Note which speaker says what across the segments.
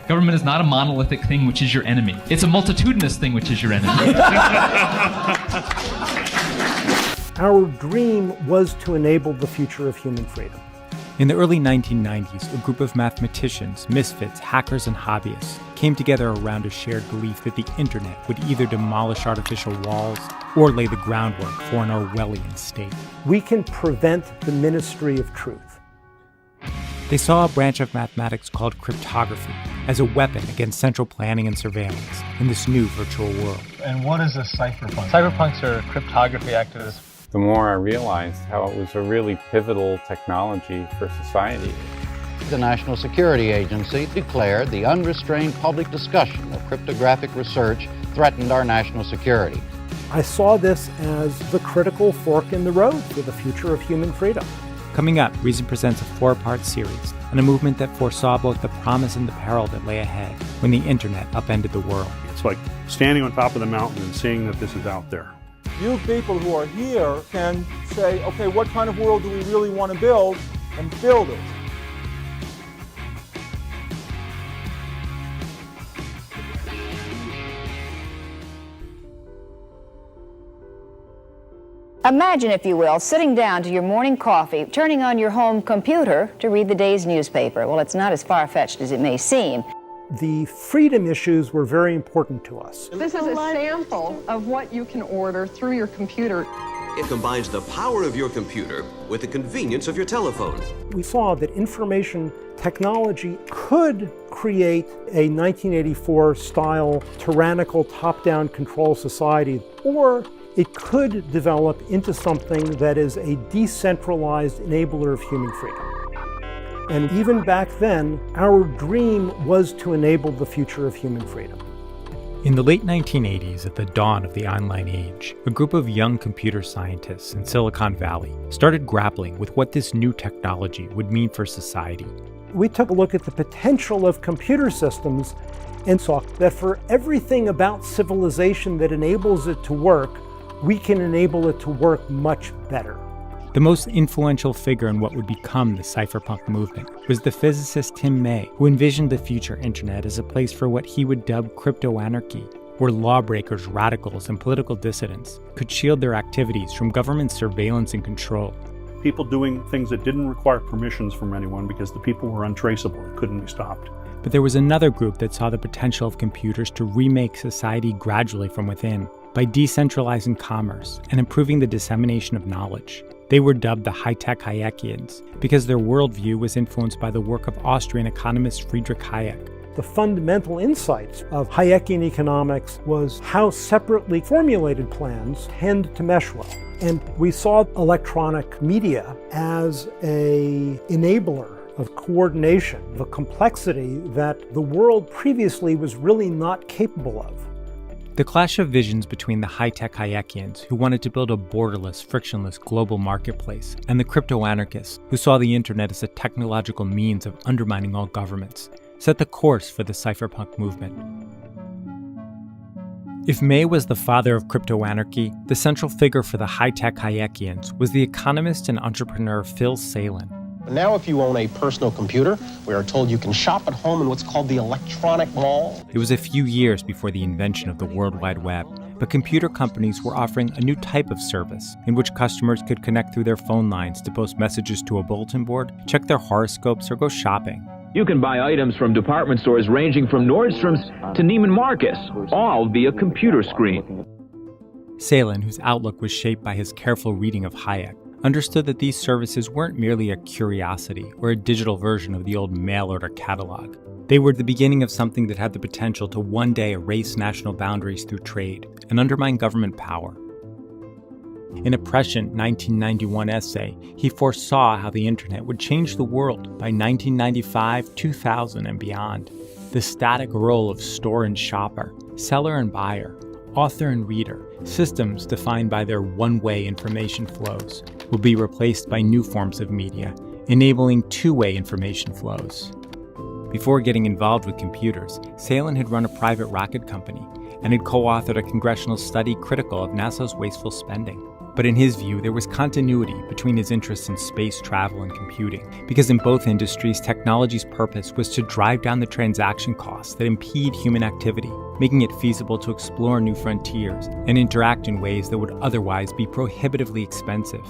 Speaker 1: Government is not a monolithic thing which is your enemy. It's a multitudinous thing which is your enemy.
Speaker 2: Our dream was to enable the future of human freedom.
Speaker 3: In the early 1990s, a group of mathematicians, misfits, hackers, and hobbyists came together around a shared belief that the internet would either demolish artificial walls or lay the groundwork for an Orwellian state.
Speaker 2: We can prevent the Ministry of Truth.
Speaker 3: They saw a branch of mathematics called cryptography as a weapon against central planning and surveillance in this new virtual world.
Speaker 4: And what is a cypherpunk? Cypherpunks are cryptography activists.
Speaker 5: The more I realized how it was a really pivotal technology for society.
Speaker 6: The National Security Agency declared the unrestrained public discussion of cryptographic research threatened our national security.
Speaker 2: I saw this as the critical fork in the road for the future of human freedom.
Speaker 3: Coming up, Reason presents a 4-part series on a movement that foresaw both the promise and the peril that lay ahead when the internet upended the world.
Speaker 7: It's like standing on top of the mountain and seeing that this is out there.
Speaker 8: You people who are here can say, okay, what kind of world do we really want to build, and build it.
Speaker 9: Imagine, if you will, sitting down to your morning coffee, turning on your home computer to read the day's newspaper. Well, it's not as far-fetched as it may seem.
Speaker 2: The freedom issues were very important to us.
Speaker 10: This is a sample of what you can order through your computer.
Speaker 11: It combines the power of your computer with the convenience of your telephone.
Speaker 2: We saw that information technology could create a 1984-style tyrannical top-down control society, or it could develop into something that is a decentralized enabler of human freedom. And even back then, our dream was to enable the future of human freedom.
Speaker 3: In the late 1980s, at the dawn of the online age, a group of young computer scientists in Silicon Valley started grappling with what this new technology would mean for society.
Speaker 2: We took a look at the potential of computer systems and saw that for everything about civilization that enables it to work, we can enable it to work much better.
Speaker 3: The most influential figure in what would become the cypherpunk movement was the physicist Tim May, who envisioned the future internet as a place for what he would dub crypto-anarchy, where lawbreakers, radicals, and political dissidents could shield their activities from government surveillance and control.
Speaker 7: People doing things that didn't require permissions from anyone because the people were untraceable and couldn't be stopped.
Speaker 3: But there was another group that saw the potential of computers to remake society gradually from within by decentralizing commerce and improving the dissemination of knowledge. They were dubbed the high-tech Hayekians because their worldview was influenced by the work of Austrian economist Friedrich Hayek.
Speaker 2: The fundamental insights of Hayekian economics was how separately formulated plans tend to mesh well. And we saw electronic media as an enabler of coordination, of a complexity that the world previously was really not capable of.
Speaker 3: The clash of visions between the high-tech Hayekians, who wanted to build a borderless, frictionless global marketplace, and the crypto-anarchists, who saw the internet as a technological means of undermining all governments, set the course for the cypherpunk movement. If May was the father of crypto-anarchy, the central figure for the high-tech Hayekians was the economist and entrepreneur Phil Salin.
Speaker 12: Now, if you own a personal computer, we are told you can shop at home in what's called the electronic mall.
Speaker 3: It was a few years before the invention of the World Wide Web, but computer companies were offering a new type of service in which customers could connect through their phone lines to post messages to a bulletin board, check their horoscopes, or go shopping.
Speaker 13: You can buy items from department stores ranging from Nordstrom's to Neiman Marcus, all via computer screen.
Speaker 3: Salin, whose outlook was shaped by his careful reading of Hayek, understood that these services weren't merely a curiosity or a digital version of the old mail order catalog. They were the beginning of something that had the potential to one day erase national boundaries through trade and undermine government power. In a prescient 1991 essay, he foresaw how the internet would change the world by 1995, 2000, and beyond. The static role of store and shopper, seller and buyer, author and reader, systems defined by their one-way information flows, will be replaced by new forms of media, enabling two-way information flows. Before getting involved with computers, Salin had run a private rocket company, and had co-authored a congressional study critical of NASA's wasteful spending. But in his view, there was continuity between his interests in space travel and computing, because in both industries, technology's purpose was to drive down the transaction costs that impede human activity, making it feasible to explore new frontiers and interact in ways that would otherwise be prohibitively expensive.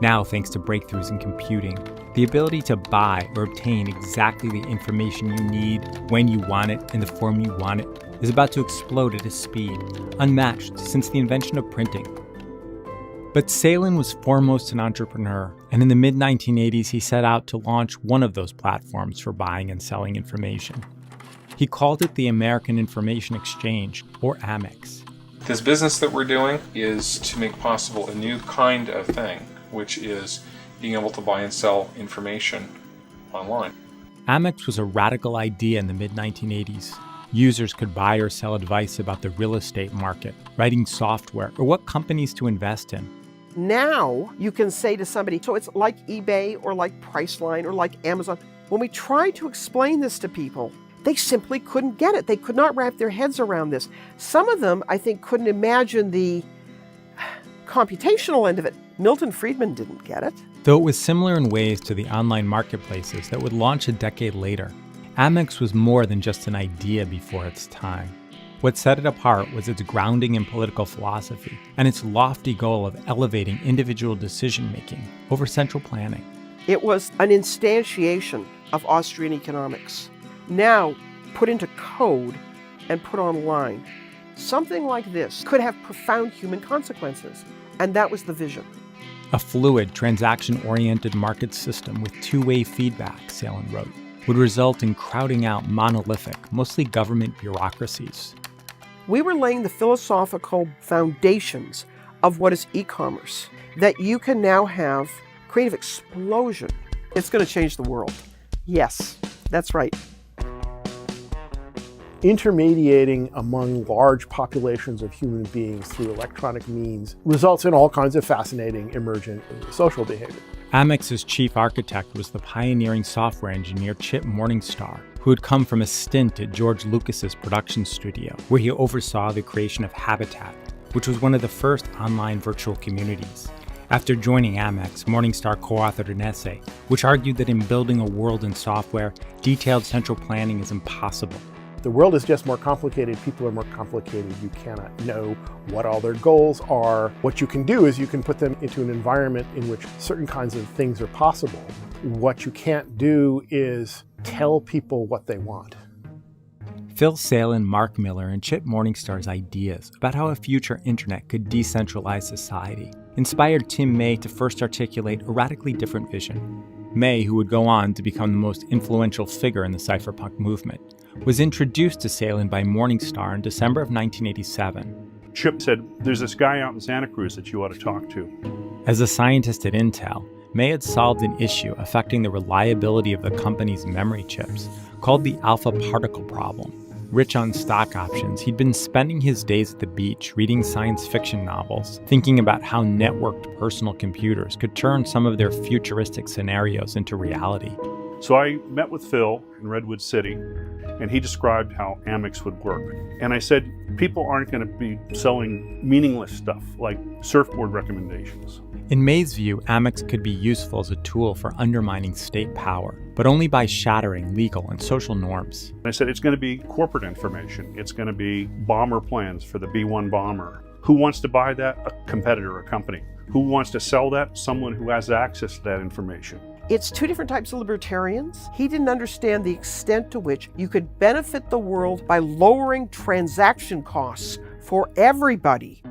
Speaker 3: Now, thanks to breakthroughs in computing, the ability to buy or obtain exactly the information you need, when you want it, in the form you want it, is about to explode at a speed unmatched since the invention of printing. But Salin was foremost an entrepreneur, and in the mid-1980s he set out to launch one of those platforms for buying and selling information. He called it the American Information Exchange, or Amex.
Speaker 14: This business that we're doing is to make possible a new kind of thing, which is being able to buy and sell information online.
Speaker 3: Amex was a radical idea in the mid-1980s. Users could buy or sell advice about the real estate market, writing software, or what companies to invest in.
Speaker 15: Now you can say to somebody, so it's like eBay or like Priceline or like Amazon. When we tried to explain this to people, they simply couldn't get it. They could not wrap their heads around this. Some of them, I think, couldn't imagine the computational end of it. Milton Friedman didn't get it.
Speaker 3: Though it was similar in ways to the online marketplaces that would launch a decade later, Amex was more than just an idea before its time. What set it apart was its grounding in political philosophy and its lofty goal of elevating individual decision-making over central planning.
Speaker 15: It was an instantiation of Austrian economics, now put into code and put online. Something like this could have profound human consequences, and that was the vision.
Speaker 3: A fluid, transaction-oriented market system with two-way feedback, Salin wrote, would result in crowding out monolithic, mostly government bureaucracies.
Speaker 15: We were laying the philosophical foundations of what is e-commerce, that you can now have creative explosion. It's going to change the world. Yes, that's right.
Speaker 2: Intermediating among large populations of human beings through electronic means results in all kinds of fascinating emergent social behavior.
Speaker 3: Amex's chief architect was the pioneering software engineer Chip Morningstar, who had come from a stint at George Lucas's production studio, where he oversaw the creation of Habitat, which was one of the first online virtual communities. After joining Amex, Morningstar co-authored an essay which argued that in building a world in software, detailed central planning is impossible.
Speaker 2: The world is just more complicated. People are more complicated. You cannot know what all their goals are. What you can do is you can put them into an environment in which certain kinds of things are possible. What you can't do is tell people what they want.
Speaker 3: Phil Salin, Mark Miller, and Chip Morningstar's ideas about how a future internet could decentralize society inspired Tim May to first articulate a radically different vision. May, who would go on to become the most influential figure in the cypherpunk movement, was introduced to Salin by Morningstar in December of 1987.
Speaker 7: Chip said, "There's this guy out in Santa Cruz that you ought to talk to."
Speaker 3: As a scientist at Intel, May had solved an issue affecting the reliability of the company's memory chips, called the alpha particle problem. Rich on stock options, he'd been spending his days at the beach reading science fiction novels, thinking about how networked personal computers could turn some of their futuristic scenarios into reality.
Speaker 7: So I met with Phil in Redwood City, and he described how Amex would work. And I said, people aren't going to be selling meaningless stuff like surfboard recommendations.
Speaker 3: In May's view, Amex could be useful as a tool for undermining state power, but only by shattering legal and social norms.
Speaker 7: I said, it's going to be corporate information. It's going to be bomber plans for the B-1 bomber. Who wants to buy that? A competitor, a company. Who wants to sell that? Someone who has access to that information.
Speaker 15: It's two different types of libertarians. He didn't understand the extent to which you could benefit the world by lowering transaction costs for everybody.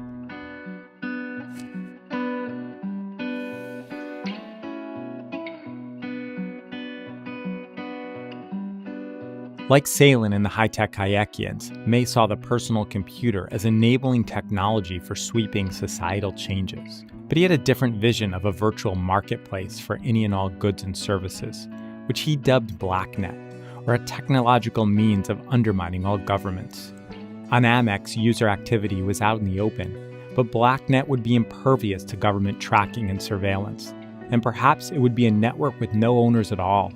Speaker 3: Like Salin and the high-tech Hayekians, May saw the personal computer as enabling technology for sweeping societal changes. But he had a different vision of a virtual marketplace for any and all goods and services, which he dubbed BlackNet, or a technological means of undermining all governments. On Amex, user activity was out in the open, but BlackNet would be impervious to government tracking and surveillance, and perhaps it would be a network with no owners at all.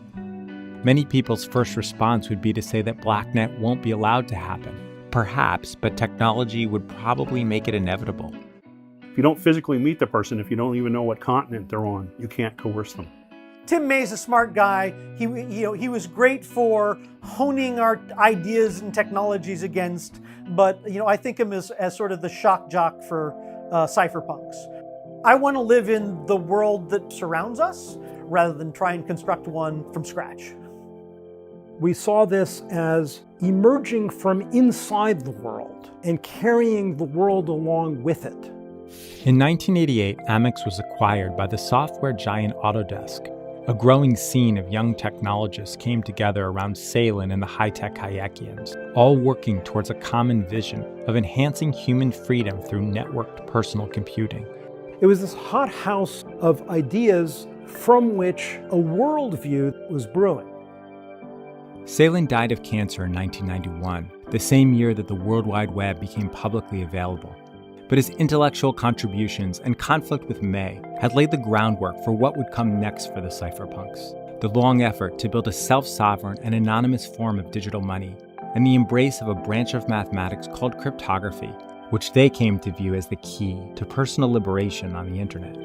Speaker 3: Many people's first response would be to say that BlackNet won't be allowed to happen, Perhaps, but technology would probably make it inevitable.
Speaker 7: If you don't physically meet the person, if you don't even know what continent they're on, you can't coerce them.
Speaker 16: Tim May's a smart guy. He was great for honing our ideas and technologies against, but I think him as sort of the shock jock for cypherpunks. I want to live in the world that surrounds us rather than try and construct one from scratch.
Speaker 2: We saw this as emerging from inside the world and carrying the world along with it.
Speaker 3: In 1988, Amex was acquired by the software giant Autodesk. A growing scene of young technologists came together around Salin and the high-tech Hayekians, all working towards a common vision of enhancing human freedom through networked personal computing.
Speaker 2: It was this hothouse of ideas from which a worldview was brewing.
Speaker 3: Salin died of cancer in 1991, the same year that the World Wide Web became publicly available. But his intellectual contributions and conflict with May had laid the groundwork for what would come next for the cypherpunks: the long effort to build a self-sovereign and anonymous form of digital money, and the embrace of a branch of mathematics called cryptography, which they came to view as the key to personal liberation on the internet.